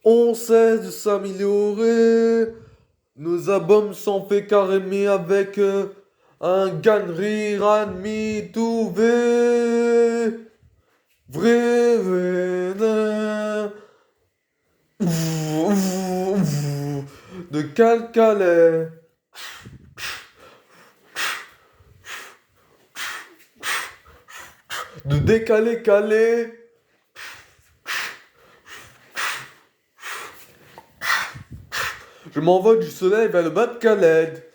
On cesse de s'améliorer. Nos albums sont faits carrément avec un gannerie admis tout vrai, de calcalet, de décalé calé. Je m'envole du soleil vers le bas de Calais.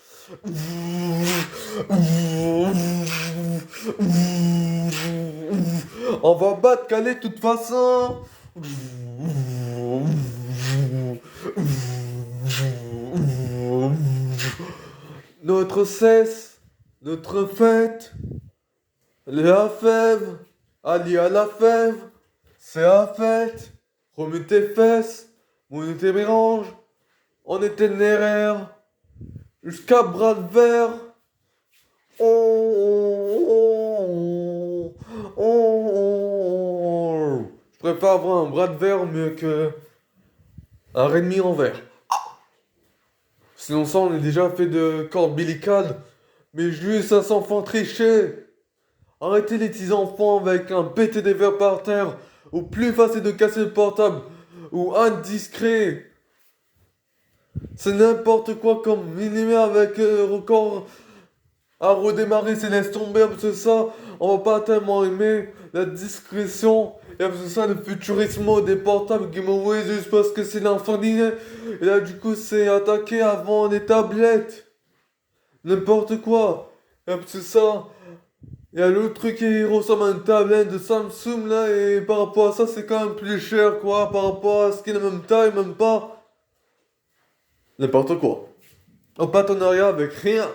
On va battre Calais de toute façon. Notre cesse, notre fête, la fève, allié à la fève, c'est la fête. Remue tes fesses, mouille tes mélanges, on était néraire, jusqu'à bras de verre. Je préfère avoir un bras de verre mieux que un Redmi en verre. Sinon ça on est déjà fait de cordes ombilicales. Mais juste à s'enfant tricher. Arrêtez les petits enfants avec un pété des verres par terre. Ou plus facile de casser le portable. Ou indiscret. C'est n'importe quoi comme millimètre avec record à redémarrer, c'est laisse tomber, parce que ça, on va pas tellement aimer la discrétion, et parce que ça, le futurisme des portables Game Away, juste parce que c'est l'infini, et là, du coup, c'est attaqué avant les tablettes, n'importe quoi, et parce que ça, il y a l'autre truc qui ressemble à une tablette de Samsung, là, et par rapport à ça, c'est quand même plus cher, quoi, par rapport à ce qui est la même taille, même pas, n'importe quoi. En partenariat avec rien.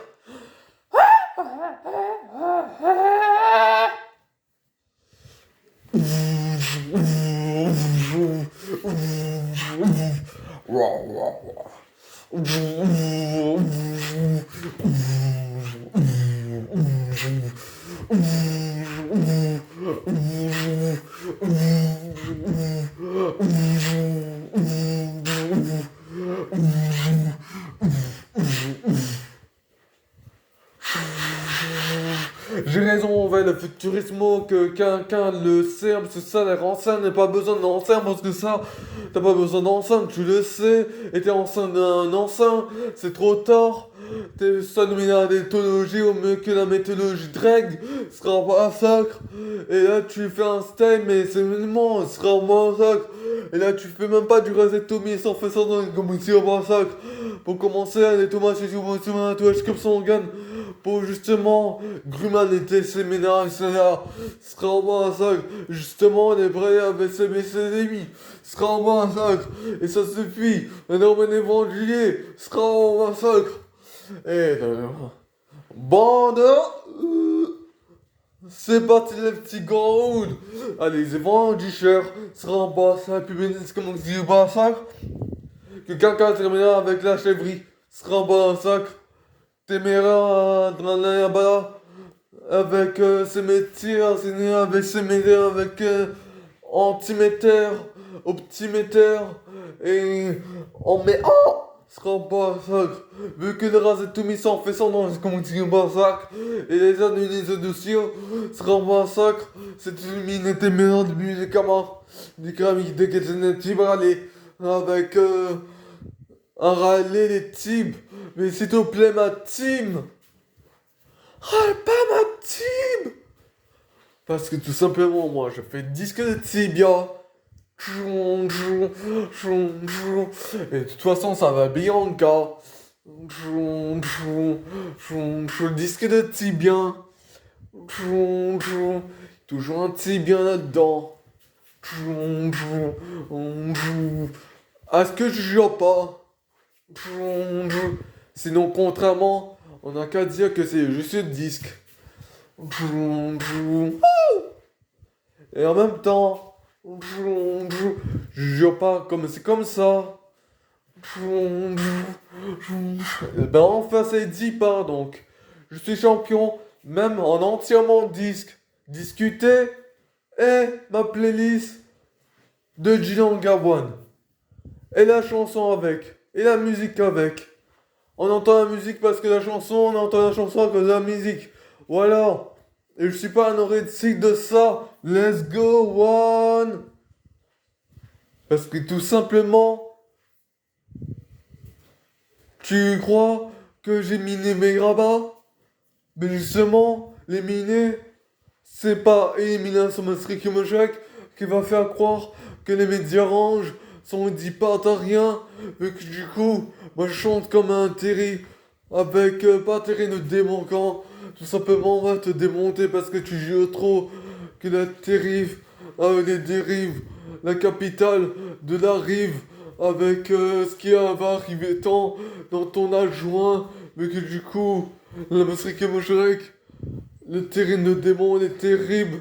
J'ai raison envers le futurisme que quelqu'un le sait, parce que ça, les enceinte, n'a pas besoin d'enceinte, parce que ça, t'as pas besoin d'enceinte, tu le sais, et t'es enceinte d'un enceinte, c'est trop tard, t'es soumis à la mythologie au mieux que la mythologie Dreg, ce sera un massacre, et là tu fais un style, mais c'est minimal, ce sera un massacre, et là tu fais même pas du vasectomie sans faire ça dans une commission massacre, pour commencer, les Thomas, c'est sur mon tatouage comme son organe, pour justement Grumman était séminaire, etc. Ce sera un massacre. Justement, les vrais avec ses ennemis. Ce sera un massacre. Et ça suffit. Un homme évangélié. Ce sera un massacre. Et bande. C'est parti les petits gants. Allez, les évangélicheurs. Ce sera un massacre. Puis bénisse comme on dit un massacre. Que quelqu'un terminera avec la chèvrerie. Ce sera un massacre. Téméraire dans la bas avec ses métiers enseignés avec ses métiers avec antiméter, optiméter et on met sera un massacre vu que le rasetomi s'en fait son nom comme on dit un massacre et les analyses de dossier sera un massacre c'est une mine téméraire de médicaments des céramiques de génétique râlée avec un râlé les types mais s'il te plaît ma team râle pas ma team. Parce que tout simplement, moi, je fais disque de tibia. Et de toute façon, ça va Bianca. Disque de tibia. Toujours un tibia là-dedans. Est-ce que je joue pas? Sinon, contrairement, on n'a qu'à dire que c'est juste le disque. Et en même temps, je jure pas comme c'est comme ça. Ben enfin c'est dit pas donc. Je suis champion, même en entièrement disque. Discuter et ma playlist de Jilan Gawan. et la chanson avec, et la musique avec. On entend la musique parce que la chanson, on entend la chanson à cause de la musique. Voilà. Et je suis pas un hérétique de ça. Let's go one. Parce que tout simplement, tu crois que j'ai miné mes grabats? Mais justement, les miner, c'est pas éliminer un Strict Moshak qui va faire croire que les médias ranges sont dit pas à rien. Et que du coup, moi je chante comme un Terry. Avec pas Terry de démonquant. Tout simplement, on va te démonter parce que tu joues trop. Que la terrive, les dérives, la capitale de la rive. Avec ce qui va arriver tant dans ton adjoint. Mais que du coup, la Strict Moshak. Le terrain de démon est terrible.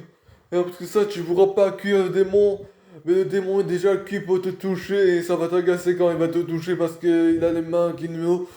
Et parce que ça, tu pourras pas cuire le démon. Mais le démon est déjà cuit pour te toucher. Et ça va t'agacer quand il va te toucher parce qu'il a les mains qui nous.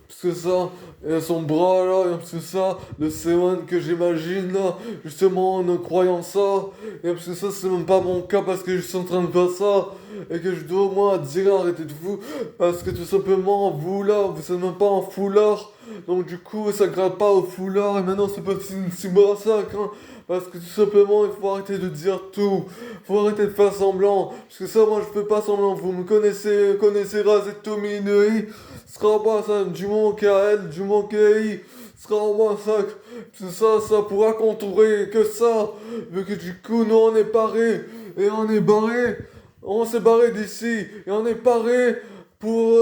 Parce que ça, et son bras là, et parce que ça, le Sewan que j'imagine là, justement en croyant ça, et parce que ça c'est même pas mon cas parce que je suis en train de faire ça, et que je dois au moins dire arrêtez de vous, parce que tout simplement vous là, vous êtes même pas en foulard, donc du coup ça grimpe pas au foulard, et maintenant c'est pas si massacre, hein, parce que tout simplement il faut arrêter de dire tout, faut arrêter de faire semblant, parce que ça moi je fais pas semblant, vous me connaissez Razetomi Inui, sera un massacre du Mont KL, du Mont KI, sera un massacre. C'est ça, ça pourra contourer que ça. Mais que du coup, nous on est parés, et on est barré. On s'est barré d'ici, et on est paré pour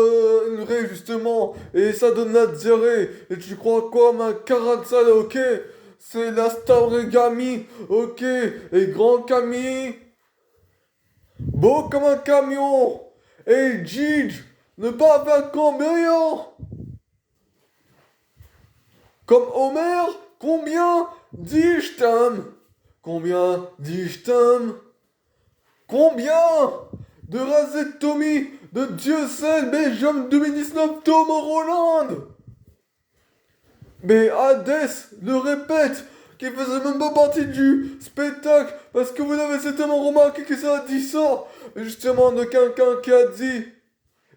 une raie justement. Et ça donne la diarrhée. Et tu crois quoi, ma caraxale, ok? C'est la star origami, ok? Et grand Camille, beau comme un camion. Et Gigi, ne pas faire combien? Comme Homer, combien dis-je t'aime? Combien dis-je t'aime? Combien de Tommy de Dieu seul Belgium 2019 Tom Roland? Mais Hades le répète, qui faisait même pas partie du spectacle, parce que vous avez certainement remarqué que ça a dit ça, justement de quelqu'un qui a dit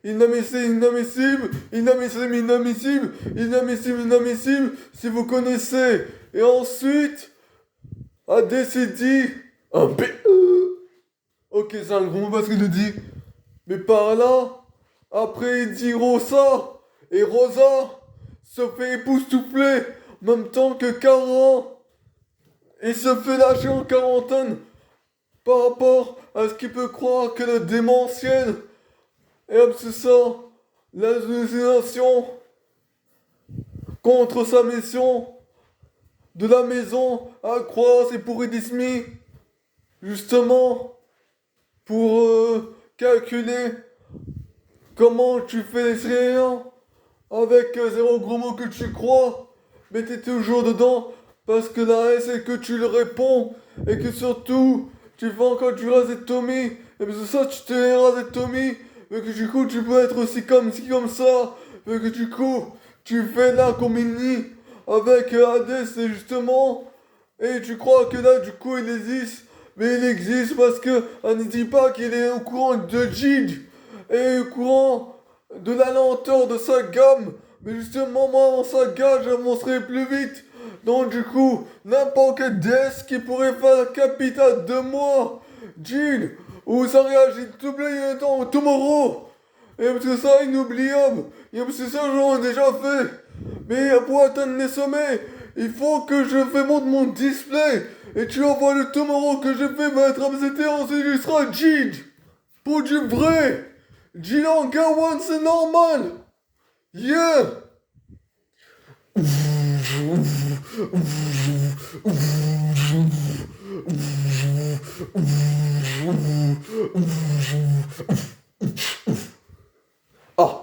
inadmissible, inadmissible, inadmissible, inadmissible, inadmissible, inadmissible, si vous connaissez. Et ensuite, a décidé un P. Ok, c'est un gros mot parce qu'il le dit. Mais par là, après il dit Rosa. Et Rosa se fait époustoufler en même temps que Caran. Et se fait lâcher en quarantaine par rapport à ce qu'il peut croire que le démentiel. Et hop, c'est ça. L'hallucination contre sa mission de la maison à croire, c'est pour Edismi. Justement, pour calculer comment tu fais les rien avec zéro gros mot que tu crois, mais t'es toujours dedans parce que la S c'est que tu le réponds et que surtout tu fais encore du Tommy et c'est ça tu t'es Tommy mais que du coup tu peux être aussi comme ci comme ça mais que du coup tu fais la combini avec Hades et justement et tu crois que là du coup il existe mais il existe parce que on ne dit pas qu'il est au courant de Jig et au courant de la lenteur de sa gamme. Mais justement, moi, en sa gamme, j'avancerai plus vite. Donc, du coup, n'importe quel DS qui pourrait faire la capitale de moi, Jill, ou ça réagit doublé dans Tomorrow. Et parce que ça, inoubliable. Et parce que ça, j'en ai déjà fait. Mais pour atteindre les sommets, il faut que je fais mon display. Et tu envoies le Tomorrow que je fais va être ABCT, ensuite il sera Jill. Pour du vrai. Jilan Gawan, c'est normal. Yeah. Ah.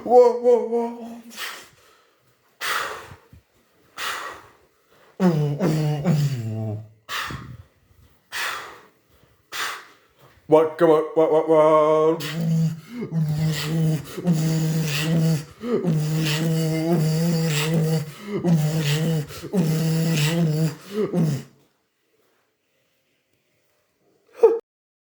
Wow, wow, wow. What, come on, what,